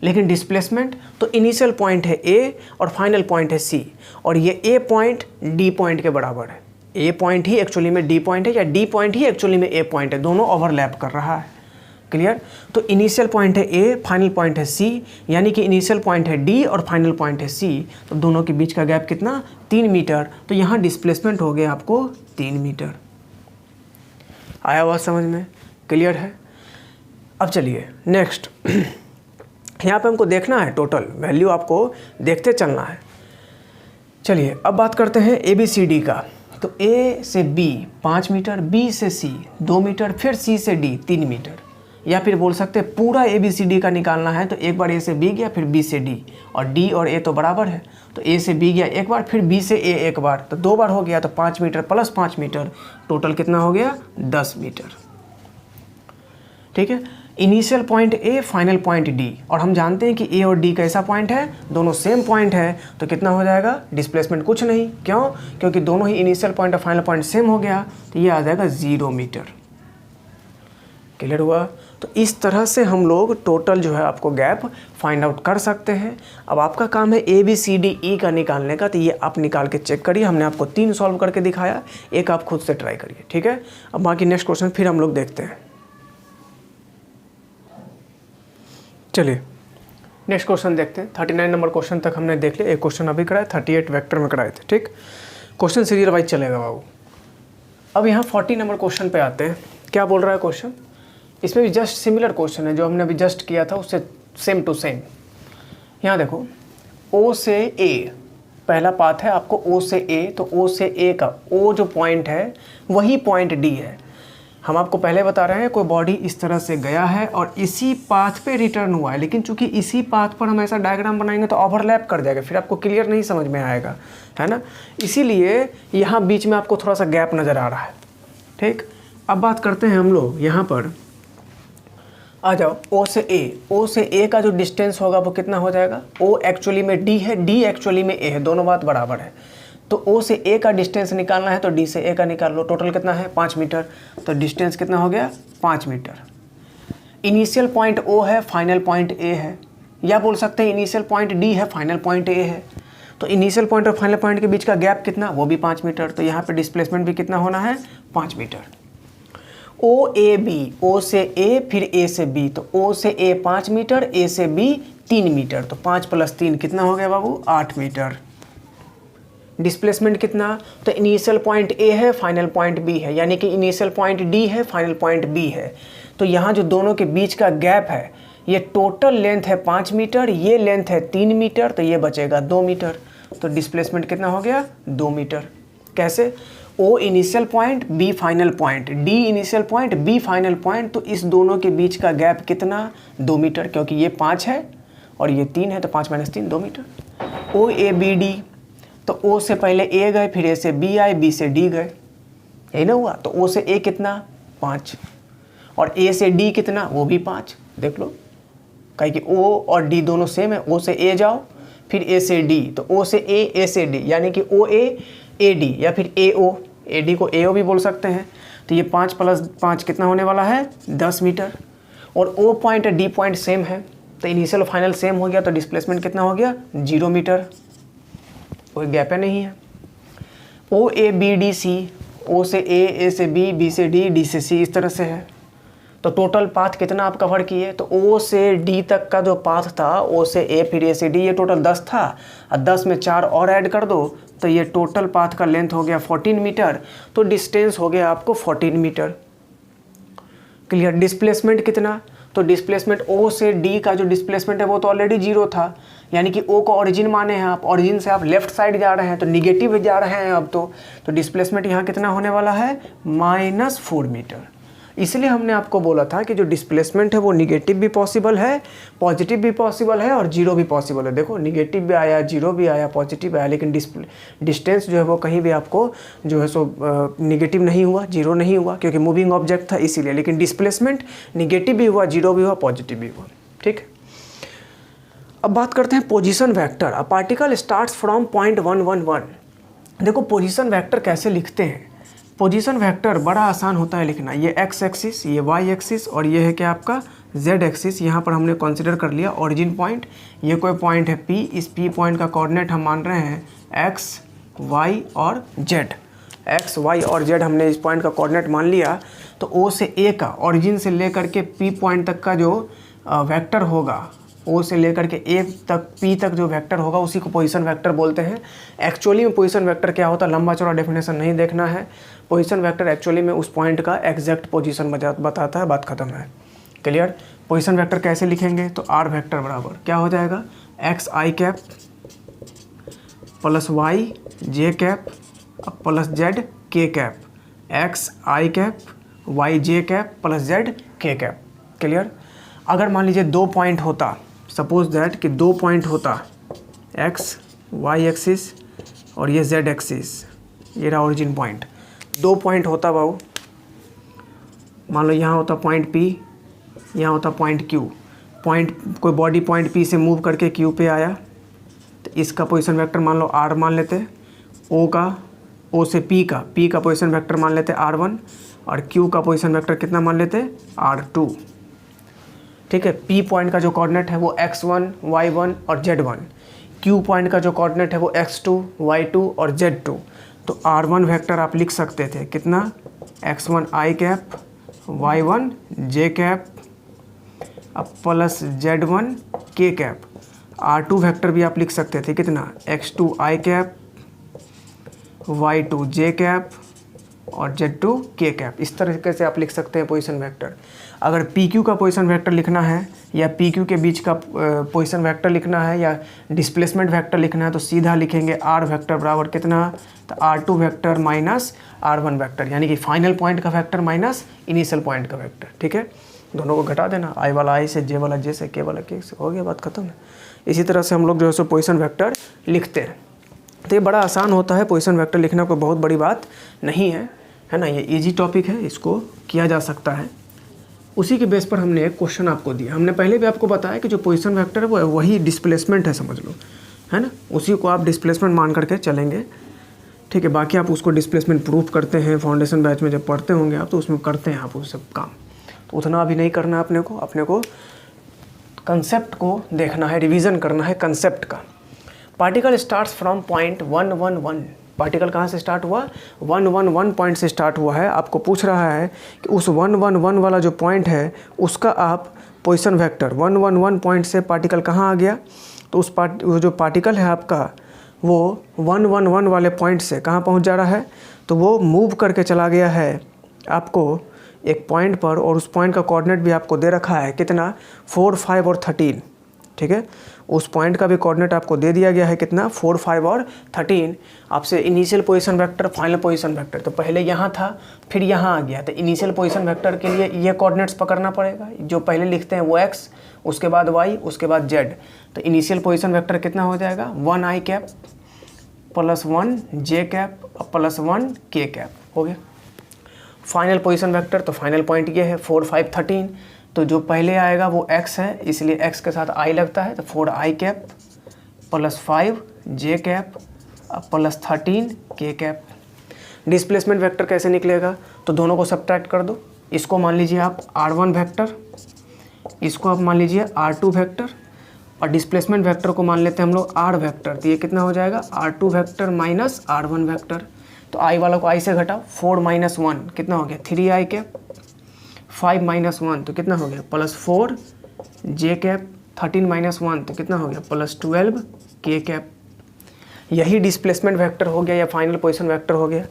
लेकिन डिस्प्लेसमेंट तो इनिशियल पॉइंट है ए और फाइनल पॉइंट है सी, और ये ए पॉइंट डी पॉइंट के बराबर है। ए पॉइंट ही एक्चुअली में डी पॉइंट है, या डी पॉइंट ही एक्चुअली में ए पॉइंट है, दोनों ओवरलैप कर रहा है। क्लियर। तो इनिशियल पॉइंट है ए, फाइनल पॉइंट है सी, यानी कि इनिशियल पॉइंट है डी और फाइनल पॉइंट है सी, तो दोनों के बीच का गैप कितना 3 मीटर, तो यहाँ डिस्प्लेसमेंट हो गया आपको 3 मीटर। आया हुआ समझ में? क्लियर है। अब चलिए नेक्स्ट, यहाँ पे हमको देखना है टोटल वैल्यू, आपको देखते चलना है। चलिए अब बात करते हैं ए बी सी डी का। तो ए से बी 5 मीटर, बी से सी 2 मीटर, फिर सी से डी 3 मीटर, या फिर बोल सकते हैं पूरा ए बी सी डी का निकालना है, तो एक बार ए से बी गया, फिर बी से डी, और डी और ए तो बराबर है, तो ए से बी गया एक बार, फिर बी से ए एक बार, तो 2 बार हो गया, तो 5 मीटर प्लस 5 मीटर, टोटल कितना हो गया 10 मीटर। ठीक है। Initial point A, final point D, और हम जानते हैं कि ए और डी कैसा पॉइंट है, दोनों सेम पॉइंट है, तो कितना हो जाएगा डिस्प्लेसमेंट कुछ नहीं। क्यों? क्योंकि दोनों ही इनिशियल पॉइंट और फाइनल पॉइंट सेम हो गया, तो ये आ जाएगा 0 मीटर। क्लियर हुआ। तो इस तरह से हम लोग टोटल जो है आपको गैप फाइंड आउट कर सकते हैं। अब आपका काम है ए बी सी डी ई का निकालने का, तो ये आप निकाल के चेक करिए। हमने आपको 3 सॉल्व करके दिखाया, एक आप खुद से ट्राई करिए। ठीक है। अब बाकी नेक्स्ट क्वेश्चन फिर हम लोग देखते हैं। चलिए नेक्स्ट क्वेश्चन देखते हैं। 39 नंबर क्वेश्चन तक हमने देख लिया। एक क्वेश्चन अभी कराए, 38 वेक्टर में कराए थे, ठीक। क्वेश्चन सीरियल वाइज चलेगा बाबू। अब यहाँ 40 नंबर क्वेश्चन पे आते हैं। क्या बोल रहा है क्वेश्चन? इसमें भी जस्ट सिमिलर क्वेश्चन है जो हमने अभी जस्ट किया था, उससे सेम टू सेम। यहाँ देखो, ओ से ए पहला पाथ है आपको, ओ से ए, तो ओ से ए का ओ जो पॉइंट है वही पॉइंट डी है। हम आपको पहले बता रहे हैं कोई बॉडी इस तरह से गया है और इसी पाथ पे रिटर्न हुआ है, लेकिन चूंकि इसी पाथ पर हम ऐसा डायग्राम बनाएंगे तो ओवरलैप कर जाएगा, फिर आपको क्लियर नहीं समझ में आएगा, है ना। इसीलिए यहाँ बीच में आपको थोड़ा सा गैप नज़र आ रहा है, ठीक। अब बात करते हैं हम लोग, यहाँ पर आ जाओ, ओ से ए। ओ से ए का जो डिस्टेंस होगा वो कितना हो जाएगा? ओ एक्चुअली में डी है, डी एक्चुअली में ए है, दोनों बात बराबर है। तो ओ से ए का डिस्टेंस निकालना है तो डी से ए का निकाल लो। टोटल कितना है? 5 मीटर। तो डिस्टेंस कितना हो गया? 5 मीटर। इनिशियल पॉइंट ओ है, फाइनल पॉइंट ए है, या बोल सकते हैं इनिशियल पॉइंट डी है, फाइनल पॉइंट ए है। तो इनिशियल पॉइंट और फाइनल पॉइंट के बीच का गैप कितना? वो भी 5 मीटर। तो यहाँ पे डिस्प्लेसमेंट भी कितना होना है? 5 मीटर। ओ ए बी, ओ से ए फिर ए से बी, तो ओ से ए 5 मीटर, ए से बी 3 मीटर। तो 5 + 3 कितना हो गया बाबू? 8 मीटर। डिस्प्लेसमेंट कितना? तो इनिशियल पॉइंट ए है, फाइनल पॉइंट बी है, यानी कि इनिशियल पॉइंट डी है, फाइनल पॉइंट बी है। तो यहाँ जो दोनों के बीच का गैप है, ये टोटल लेंथ है 5 मीटर, ये लेंथ है 3 मीटर, तो ये बचेगा 2 मीटर। तो डिस्प्लेसमेंट कितना हो गया? 2 मीटर। कैसे? O initial point, B final point, D initial point, B final point, तो इस दोनों के बीच का गैप कितना? 2 मीटर, क्योंकि ये 5 है और ये 3 है, तो 5 - 3 2 metre. O A B D, तो ओ से पहले ए गए, फिर ए से बी आए, बी से डी गए, यही ना हुआ। तो ओ से ए कितना? 5, और ए से डी कितना? वो भी 5। देख लो, कहीं कि ओ और डी दोनों सेम है। ओ से ए जाओ, फिर ए से डी, तो ओ से ए, ए से डी, यानी कि ओ ए डी, या फिर ए ओ, ए डी को ए ओ भी बोल सकते हैं। तो ये 5 + 5 कितना होने वाला है? 10 मीटर। और O point D point same है, तो इनिशियल फाइनल सेम हो गया, तो डिस्प्लेसमेंट कितना हो गया? 0 मीटर। कोई गैप नहीं है। ओ ए बी डी सी, ओ से ए से बी, बी से डी, डी से सी, इस तरह से है। तो टोटल पाथ कितना आप कवर किए? तो ओ से डी तक का जो पाथ था, ओ से ए फिर ए से डी, ये टोटल 10 था, और 10 में 4 और ऐड कर दो, तो ये टोटल पाथ का लेंथ हो गया 14 मीटर। तो डिस्टेंस हो गया आपको 14 मीटर। क्लियर? डिस्प्लेसमेंट कितना? तो डिस्प्लेसमेंट ओ से डी का जो डिस्प्लेसमेंट है वो तो ऑलरेडी 0 था, यानी कि ओ को ओरिजिन माने हैं आप, ओरिजिन से आप लेफ्ट साइड जा रहे हैं, तो निगेटिव जा रहे हैं अब तो डिस्प्लेसमेंट यहाँ कितना होने वाला है? -4 मीटर। इसलिए हमने आपको बोला था कि जो डिस्प्लेसमेंट है वो निगेटिव भी पॉसिबल है, पॉजिटिव भी पॉसिबल है, और 0 भी पॉसिबल है। देखो, निगेटिव भी आया, 0 भी आया, पॉजिटिव आया, लेकिन डिस्टेंस जो है वो कहीं भी आपको जो है सो निगेटिव नहीं हुआ, 0 नहीं हुआ, क्योंकि मूविंग ऑब्जेक्ट था इसीलिए। लेकिन डिस्प्लेसमेंट निगेटिव भी हुआ, 0 भी हुआ, पॉजिटिव भी हुआ, ठीक। अब बात करते हैं position vector. A particle starts from point 1 1 1। देखो, पोजीशन वेक्टर कैसे लिखते हैं? पोजीशन वेक्टर बड़ा आसान होता है लिखना। ये एक्स एक्सिस, ये वाई एक्सिस, और ये है क्या आपका जेड एक्सिस। यहाँ पर हमने कंसिडर कर लिया ओरिजिन पॉइंट। ये कोई पॉइंट है पी, इस पी पॉइंट का कोऑर्डिनेट हम मान रहे हैं एक्स, वाई और जेड। एक्स, वाई और जेड हमने इस पॉइंट का कोऑर्डिनेट मान लिया। तो ओ से ए का, ओरिजिन से लेकर के पी पॉइंट तक का जो वेक्टर होगा, ओ से लेकर के ए तक, पी तक जो वेक्टर होगा, उसी को पोजीशन वेक्टर बोलते हैं। एक्चुअली में पोजीशन वेक्टर क्या होता है? लंबा चौड़ा डेफिनेशन नहीं देखना है। पोजीशन वेक्टर एक्चुअली में उस पॉइंट का एग्जैक्ट पोजीशन बताता है, बात खत्म है। क्लियर? पोजीशन वेक्टर कैसे लिखेंगे? तो आर वेक्टर बराबर क्या हो जाएगा? एक्स आई कैप प्लस वाई जे कैप प्लस जेड के कैप, एक्स आई कैप वाई जे कैप प्लस जेड के कैप। क्लियर? अगर मान लीजिए 2 पॉइंट होता, सपोज दैट कि 2 पॉइंट होता, एक्स वाई एक्सिस और ये जेड एक्सिस, ये रहा ओरिजिन पॉइंट। 2 पॉइंट होता बाबू, मान लो यहाँ होता पॉइंट पी, यहाँ होता पॉइंट क्यू। पॉइंट, कोई बॉडी पॉइंट पी से मूव करके क्यू पे आया, तो इसका पोजीशन वेक्टर मान लो आर मान लेते। ओ का, ओ से पी का पोजीशन वेक्टर मान लेते R1, और क्यू का पोजीशन वेक्टर कितना मान लेते? R2। ठीक है? पी पॉइंट का जो कोऑर्डिनेट है वो x1, y1 और z1। क्यू पॉइंट का जो कोऑर्डिनेट है वो x2, y2 और z2। तो R1 वेक्टर आप लिख सकते थे कितना? x1 i cap, y1 j cap अब plus z1 k cap. R2 vector भी आप लिख सकते थे कितना, x2 i cap, y2 j cap और z2 k कैप। इस तरीके से आप लिख सकते हैं पोजीशन वेक्टर। अगर PQ का पोजीशन वेक्टर लिखना है या PQ के बीच का पोजीशन वेक्टर लिखना है या डिस्प्लेसमेंट वेक्टर लिखना है तो सीधा लिखेंगे R वेक्टर बराबर कितना, तो R2 vector minus R1 vector, यानी कि फाइनल पॉइंट का वेक्टर माइनस इनिशियल पॉइंट का वेक्टर। ठीक है, दोनों को घटा देना, I वाला I से, J वाला J से, K वाला K से, हो गया, बात खत्म है। इसी तरह से हम लोग जो है सो पोजीशन वेक्टर लिखते हैं। तो ये बड़ा आसान होता है, पोजीशन वेक्टर लिखना कोई बहुत बड़ी बात नहीं है ना। ये इजी टॉपिक है, इसको किया जा सकता है। उसी के बेस पर हमने एक क्वेश्चन आपको दिया। हमने पहले भी आपको बताया कि जो पोजीशन वेक्टर है वो वही डिस्प्लेसमेंट है, समझ लो, है ना। उसी को आप डिस्प्लेसमेंट मान करके चलेंगे। ठीक है, बाकी आप उसको डिस्प्लेसमेंट प्रूफ करते हैं फाउंडेशन बैच में जब पढ़ते होंगे आप, तो उसमें करते हैं आप वो सब काम। तो उतना अभी नहीं करना है अपने को कंसेप्ट को देखना है, रिवीजन करना है कंसेप्ट का। Particle starts from point 111। Particle कहाँ से स्टार्ट हुआ, 111 पॉइंट से स्टार्ट हुआ है। आपको पूछ रहा है कि उस 111 वाला जो पॉइंट है उसका आप पोजीशन वेक्टर 111 पॉइंट से पार्टिकल कहाँ आ गया, तो वो जो पार्टिकल है आपका वो 111 वाले पॉइंट से कहाँ पहुँच जा रहा है, तो वो मूव करके चला गया है आपको एक पॉइंट पर, और उस पॉइंट का कोऑर्डिनेट भी आपको दे रखा है कितना, 4, 5 और 13। ठीक है, उस पॉइंट का भी कोऑर्डिनेट आपको दे दिया गया है कितना, 4, 5 और 13। आपसे initial position vector, final position vector, तो पहले यहाँ था फिर यहाँ आ गया, तो इनिशियल पोजीशन वेक्टर के लिए ये कोऑर्डिनेट्स पकड़ना पड़ेगा। जो पहले लिखते हैं वो x, उसके बाद y, उसके बाद z। तो इनिशियल पोजीशन वेक्टर कितना हो जाएगा, 1 i cap plus 1 j cap plus 1 k cap, हो गया। फाइनल पोजीशन वेक्टर, तो फाइनल पॉइंट ये है 4, 5, 13। तो जो पहले आएगा वो x है, इसलिए x के साथ i लगता है, तो 4 i cap plus 5 j cap plus 13 k cap. Displacement vector कैसे निकलेगा, तो दोनों को सब्ट्रैक्ट कर दो। इसको मान लीजिए आप R1 वेक्टर, इसको आप मान लीजिए R2 वेक्टर, और डिस्प्लेसमेंट वेक्टर को मान लेते हैं हम लोग R वेक्टर। तो ये कितना हो जाएगा, R2 vector minus R1 vector. तो i वाला को i से घटाओ, 4 माइनस 1 कितना हो गया, 3 i कैप, 5 माइनस 1 तो कितना हो गया, प्लस 4 j कैप, 13 माइनस 1 तो कितना हो गया, प्लस 12 k कैप। यही डिस्प्लेसमेंट वेक्टर हो गया या फाइनल पोजीशन वेक्टर हो गया।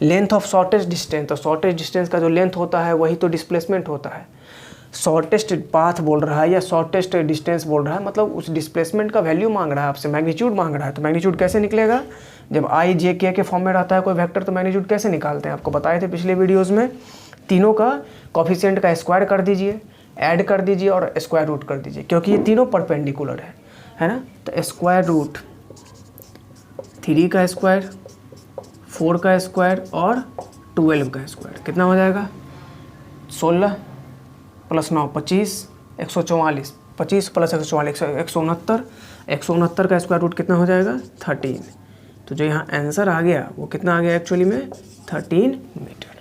लेंथ ऑफ शॉर्टेस्ट डिस्टेंस, तो शॉर्टेस्ट डिस्टेंस का जो लेंथ होता है वही तो डिस्प्लेसमेंट होता है। शॉर्टेस्ट पाथ बोल रहा है या शॉर्टेस्ट डिस्टेंस बोल रहा है, मतलब उस डिस्प्लेसमेंट का वैल्यू मांग रहा है आपसे, मैग्नीट्यूड मांग रहा है। तो मैग्नीट्यूड कैसे निकलेगा, जब i j k के फॉर्म में रहता है कोई वेक्टर, तो मैग्नीट्यूड कैसे निकालते हैं, आपको बताए थे पिछले वीडियोज़ में। तीनों का कॉफिशिएंट का स्क्वायर कर दीजिए, ऐड कर दीजिए और स्क्वायर रूट कर दीजिए, क्योंकि ये तीनों परपेंडिकुलर है ना। तो स्क्वायर रूट 3 का स्क्वायर, 4 का स्क्वायर और 12 का स्क्वायर कितना हो जाएगा, 16 प्लस 9 25, 144, 25 प्लस 144 169, 169 का स्क्वायर रूट कितना हो जाएगा, 13। तो जो यहाँ आंसर आ गया वो कितना आ गया एक्चुअली में, 13 मीटर।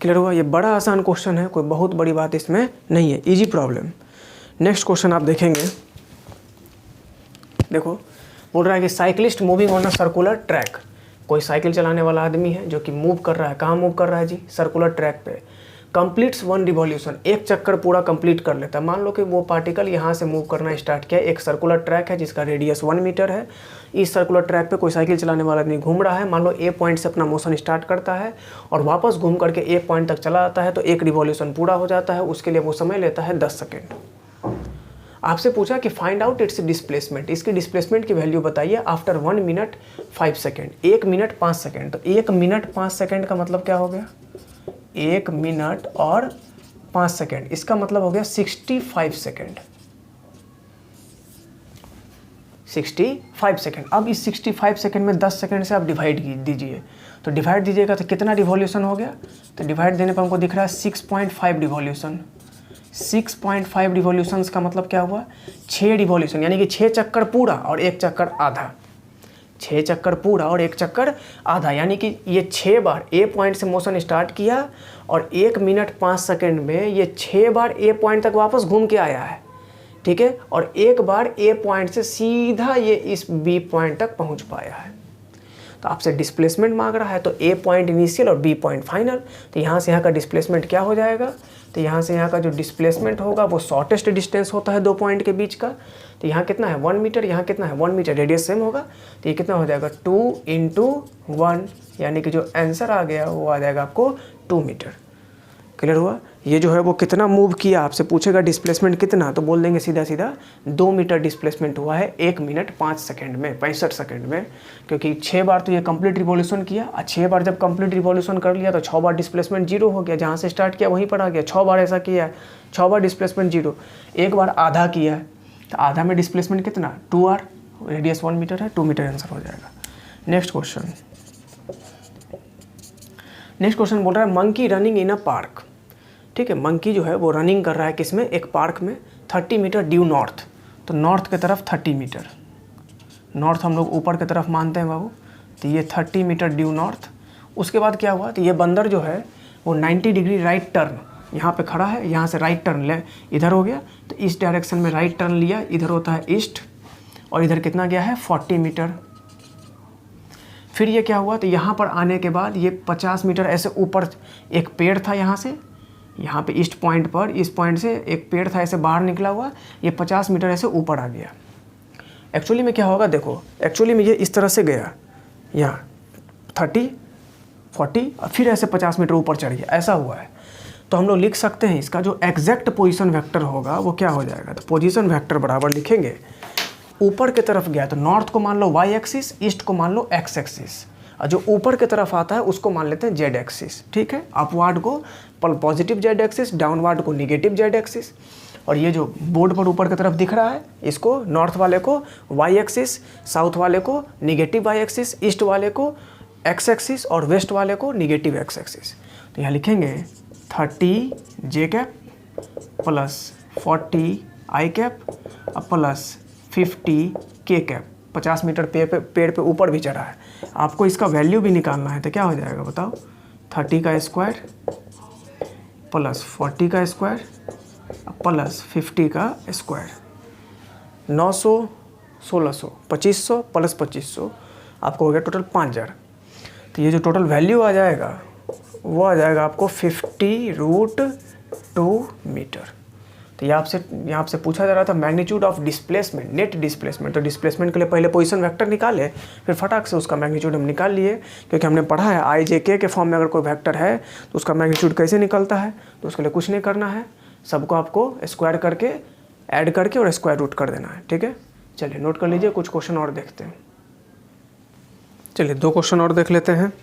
क्लियर हुआ। ये बड़ा आसान क्वेश्चन है, कोई बहुत बड़ी बात इसमें नहीं है, इजी प्रॉब्लम। नेक्स्ट क्वेश्चन आप देखेंगे, देखो बोल रहा है कि cyclist moving on a circular track. कोई साइकिल चलाने वाला आदमी है जो कि मूव कर रहा है, कहाँ मूव कर रहा है जी, सर्कुलर ट्रैक पे। कंप्लीट्स 1 रिवॉल्यूशन, एक चक्कर पूरा कंप्लीट कर लेता है। मान लो कि वो पार्टिकल यहाँ से मूव करना स्टार्ट किया, एक सर्कुलर ट्रैक है जिसका रेडियस 1 मीटर है। इस सर्कुलर ट्रैक पे कोई साइकिल चलाने वाला आदमी घूम रहा है। मान लो ए पॉइंट से अपना मोशन स्टार्ट करता है और वापस घूम करके ए पॉइंट तक चला आता है, तो एक रिवॉल्यूशन पूरा हो जाता है। उसके लिए वो समय लेता है 10 सेकेंड। आपसे पूछा कि फाइंड आउट इट्स डिस्प्लेसमेंट, इसकी डिस्प्लेसमेंट की वैल्यू बताइए after 1 minute 5 second, 1 minute 5 second. तो 1 मिनट 5 सेकेंड का मतलब क्या हो गया, 1 मिनट और 5 सेकेंड, इसका मतलब हो गया 65 सेकेंड, 65 सेकेंड। अब इस 65 सेकेंड में 10 सेकेंड से आप डिवाइड दीजिए, तो डिवाइड दीजिएगा तो कितना रिवॉल्यूशन हो गया, तो डिवाइड देने पर हमको दिख रहा है 6.5 रिवॉल्यूशन। 6.5 रिवॉल्यूशंस का मतलब क्या हुआ, 6 रिवॉल्यूशन, यानी कि 6 चक्कर पूरा और 1 चक्कर आधा। 6 चक्कर पूरा और 1 चक्कर आधा, यानी कि ये 6 बार ए पॉइंट से मोशन स्टार्ट किया और 1 मिनट 5 सेकेंड में ये 6 बार ए पॉइंट तक वापस घूम के आया है, ठीक है। और 1 बार ए पॉइंट से सीधा ये इस बी पॉइंट तक पहुंच पाया है। तो तो आपसे डिस्प्लेसमेंट मांग रहा है, तो ए पॉइंट इनिशियल और बी पॉइंट फाइनल। तो यहाँ से यहाँ का डिस्प्लेसमेंट क्या हो जाएगा, तो यहाँ से यहाँ का जो डिस्प्लेसमेंट होगा वो शॉर्टेस्ट डिस्टेंस होता है 2 पॉइंट के बीच का। तो यहाँ कितना है 1 मीटर, यहाँ कितना है 1 मीटर, रेडियस सेम होगा। तो ये कितना हो जाएगा 2 × 1, यानी कि जो आंसर आ गया वो आ जाएगा आपको 2 मीटर। क्लियर हुआ। ये जो है वो कितना मूव किया, आपसे पूछेगा डिस्प्लेसमेंट कितना, तो बोल देंगे सीधा सीधा 2 मीटर डिस्प्लेसमेंट हुआ है 1 मिनट 5 सेकंड में, 65 सेकंड में, क्योंकि 6 बार तो ये कंप्लीट रिवॉल्यूशन किया। और 6 बार जब कंप्लीट रिवॉल्यूशन कर लिया तो 6 बार डिस्प्लेसमेंट 0 हो गया, जहाँ से स्टार्ट किया वहीं पर आ गया। 6 बार ऐसा किया है, 6 बार डिस्प्लेसमेंट 0। एक बार आधा किया है, तो आधा में डिस्प्लेसमेंट कितना 2r, रेडियस 1 मीटर है, 2 मीटर आंसर हो जाएगा। नेक्स्ट क्वेश्चन बोल रहा है monkey running in a park. ठीक है, मंकी जो है वो रनिंग कर रहा है किसमें, एक पार्क में, 30 मीटर ड्यू नॉर्थ। तो नॉर्थ की तरफ 30 मीटर, नॉर्थ हम लोग ऊपर की तरफ मानते हैं बाबू। तो ये 30 मीटर ड्यू नॉर्थ। उसके बाद क्या हुआ, तो ये बंदर जो है वो 90 डिग्री राइट टर्न यहाँ पे खड़ा है, यहाँ से राइट टर्न ले इधर हो गया। तो इस डायरेक्शन में राइट टर्न लिया, इधर होता है ईस्ट, और इधर कितना गया है 40 मीटर। फिर ये क्या हुआ, तो यहाँ पर आने के बाद ये 50 मीटर ऐसे ऊपर एक पेड़ था, यहाँ पे ईस्ट पॉइंट पर, इस पॉइंट से एक पेड़ था ऐसे बाहर निकला हुआ, ये 50 मीटर ऐसे ऊपर आ गया। एक्चुअली में क्या होगा देखो, एक्चुअली में ये इस तरह से गया, यहाँ 30 40 और फिर ऐसे 50 मीटर ऊपर चढ़ गया, ऐसा हुआ है। तो हम लोग लिख सकते हैं इसका जो एग्जैक्ट पोजीशन वेक्टर होगा वो क्या हो जाएगा, तो पोजीशन वेक्टर बराबर लिखेंगे, ऊपर की तरफ गया तो नॉर्थ को मान लो y एक्सिस, ईस्ट को मान लो x एक्सिस, और जो ऊपर की तरफ आता है उसको मान लेते हैं z एक्सिस। ठीक है, अपवार्ड को पॉजिटिव z एक्सिस, डाउनवार्ड को निगेटिव z एक्सिस। और ये जो बोर्ड पर ऊपर की तरफ दिख रहा है इसको, नॉर्थ वाले को y एक्सिस, साउथ वाले को निगेटिव y एक्सिस, ईस्ट वाले को x एक्सिस और वेस्ट वाले को निगेटिव x एक्सिस। तो यहाँ लिखेंगे 30 j cap plus 40 i cap plus 50 k cap. 50 metre पेड़ पे ऊपर भी चढ़ा है, आपको इसका वैल्यू भी निकालना है। तो क्या हो जाएगा बताओ, 30 का स्क्वायर प्लस 40 का स्क्वायर प्लस 50 का स्क्वायर, 900 1600 2500 प्लस 2500, आपको हो गया टोटल 5000। तो ये जो टोटल वैल्यू आ जाएगा वो आ जाएगा आपको 50√2 मीटर। तो ये आपसे पूछा जा रहा था magnitude of displacement, net displacement. तो डिस्प्लेसमेंट के लिए पहले पोजीशन वेक्टर निकाले, फिर फटाक से उसका मैग्नीट्यूड हम निकाल लिए, क्योंकि हमने पढ़ा है आई जे के फॉर्म में अगर कोई वेक्टर है तो उसका मैग्नीट्यूड कैसे निकलता है। तो उसके लिए कुछ नहीं करना है, सबको आपको स्क्वायर करके ऐड करके और स्क्वायर रूट कर देना है। ठीक है, चलिए नोट कर लीजिए, कुछ क्वेश्चन और देखते हैं। चलिए 2 क्वेश्चन और देख लेते हैं।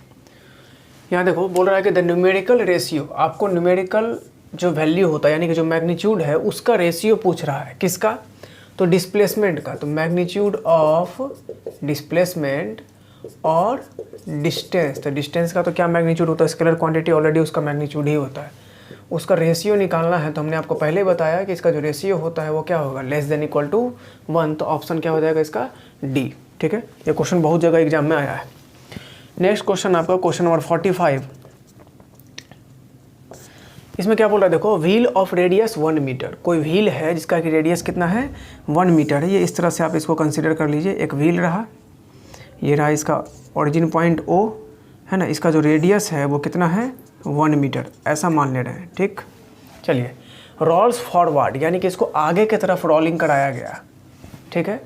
यहाँ देखो बोल रहा है कि द न्यूमेरिकल रेशियो, आपको न्यूमेरिकल जो वैल्यू होता है यानी कि जो मैग्नीट्यूड है उसका रेशियो पूछ रहा है, किसका, तो डिस्प्लेसमेंट का। तो मैग्नीट्यूड ऑफ डिस्प्लेसमेंट और डिस्टेंस, तो डिस्टेंस का तो क्या मैग्नीट्यूड होता है, स्केलर क्वांटिटी, ऑलरेडी उसका मैग्नीट्यूड ही होता है। उसका रेशियो निकालना है, तो हमने आपको पहले बताया कि इसका जो रेशियो होता है वो क्या होगा, <1 तो ऑप्शन क्या हो जाएगा इसका डी। ठीक है, ये क्वेश्चन बहुत जगह एग्जाम में आया है। नेक्स्ट क्वेश्चन आपका क्वेश्चन नंबर 45। इसमें क्या बोल रहा है देखो, व्हील ऑफ रेडियस 1 मीटर। कोई व्हील है जिसका कि रेडियस कितना है 1 मीटर है। ये इस तरह से आप इसको कंसीडर कर लीजिए, एक व्हील रहा, ये रहा इसका ओरिजिन पॉइंट O है ना, इसका जो रेडियस है वो कितना है 1 मीटर, ऐसा मान ले रहे हैं। ठीक, चलिए रोल्स फॉरवर्ड, यानी कि इसको आगे की तरफ रोलिंग कराया गया। ठीक है,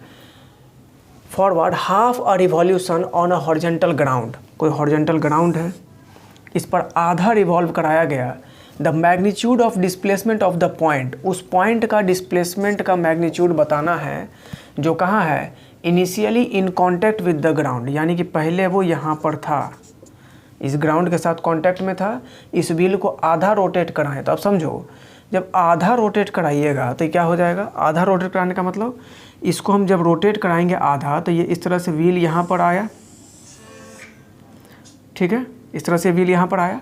forward half a revolution on a horizontal ground, कोई हॉरिजॉन्टल ग्राउंड है, इस पर आधा रिवॉल्व कराया गया। The magnitude of displacement of the point, उस पॉइंट का डिस्प्लेसमेंट का मैग्नीट्यूड बताना है जो कहाँ है, initially in contact with the ground, यानी कि पहले वो यहाँ पर था, इस ग्राउंड के साथ कांटेक्ट में था। इस व्हील को आधा रोटेट कराएं, तो अब समझो जब आधा रोटेट कराइएगा तो क्या हो जाएगा, आधा रोटेट कराने का मतलब इसको हम जब रोटेट कराएंगे आधा, तो ये इस तरह से व्हील यहाँ पर आया। ठीक है, इस तरह से व्हील यहाँ पर आया।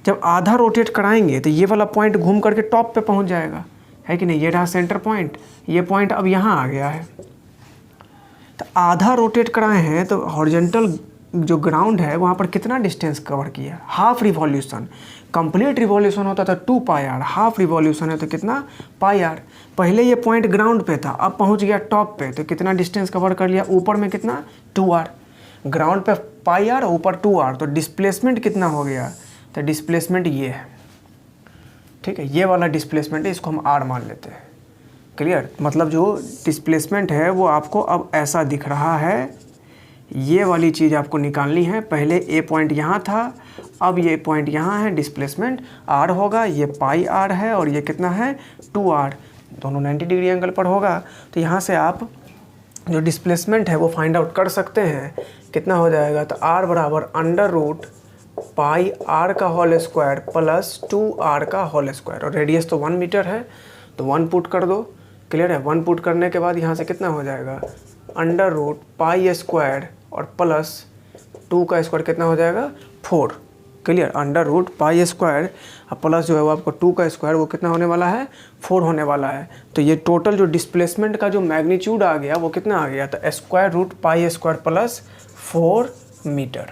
जब आधा रोटेट कराएंगे तो ये वाला पॉइंट घूम करके टॉप पे पहुँच जाएगा, है कि नहीं। ये रहा सेंटर पॉइंट, ये पॉइंट अब यहाँ आ गया है। तो आधा रोटेट कराए हैं तो हॉरिजॉन्टल जो ग्राउंड है वहाँ पर कितना डिस्टेंस कवर किया, हाफ रिवॉल्यूशन। कंप्लीट रिवॉल्यूशन होता था 2 पाई आर, हाफ रिवॉल्यूशन है तो कितना पाई आर। पहले ये पॉइंट ग्राउंड पे था, अब पहुँच गया टॉप पे, तो कितना डिस्टेंस कवर कर लिया, ऊपर में कितना 2 आर। ग्राउंड पे पाई आर ऊपर 2r, तो डिस्प्लेसमेंट कितना हो गया, तो डिस्प्लेसमेंट ये है, ठीक है, ये वाला डिस्प्लेसमेंट है, इसको हम r मान लेते हैं। क्लियर, मतलब जो डिस्प्लेसमेंट है वो आपको अब ऐसा दिख रहा है, ये वाली चीज़ आपको निकालनी है। पहले ए पॉइंट यहाँ था, अब ये पॉइंट यहाँ है, डिस्प्लेसमेंट r होगा, ये पाई r है और ये कितना है 2r, दोनों 90 डिग्री एंगल पर होगा। तो यहाँ से आप जो डिस्प्लेसमेंट है वो फाइंड आउट कर सकते हैं, कितना हो जाएगा, तो r बराबर अंडर रूट पाई r का होल स्क्वायर प्लस 2r का होल स्क्वायर, और रेडियस तो 1 मीटर है तो 1 पुट कर दो। क्लियर है, 1 पुट करने के बाद यहाँ से कितना हो जाएगा, अंडर रूट पाई स्क्वायर और प्लस 2 का स्क्वायर कितना हो जाएगा 4। Clear, under root pi square और प्लस जो है वो आपको 2 का स्क्वायर वो कितना होने वाला है 4 होने वाला है। तो ये टोटल जो डिस्प्लेसमेंट का जो मैग्नीट्यूड आ गया वो कितना आ गया, तो square root pi square plus 4 metre.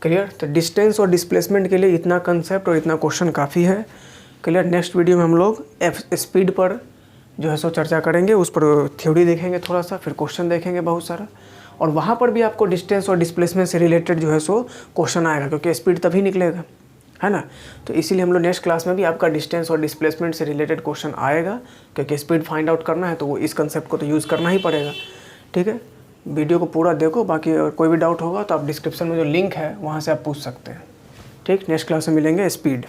Clear, तो डिस्टेंस और डिस्प्लेसमेंट के लिए इतना कंसेप्ट और इतना क्वेश्चन काफ़ी है। क्लियर, नेक्स्ट वीडियो में हम लोग स्पीड पर जो है सो चर्चा करेंगे, उस पर थ्योरी देखेंगे थोड़ा सा, फिर क्वेश्चन देखेंगे बहुत सारा, और वहाँ पर भी आपको डिस्टेंस और डिस्प्लेसमेंट से रिलेटेड जो है सो क्वेश्चन आएगा, क्योंकि स्पीड तभी निकलेगा, है ना। तो इसीलिए हम लोग नेक्स्ट क्लास में भी आपका डिस्टेंस और डिस्प्लेसमेंट से रिलेटेड क्वेश्चन आएगा, क्योंकि स्पीड फाइंड आउट करना है तो वो इस कंसेप्ट को तो यूज़ करना ही पड़ेगा। ठीक है, वीडियो को पूरा देखो, बाकी अगर कोई भी डाउट होगा तो आप डिस्क्रिप्शन में जो लिंक है वहाँ से आप पूछ सकते हैं। ठीक, नेक्स्ट क्लास में मिलेंगे स्पीड।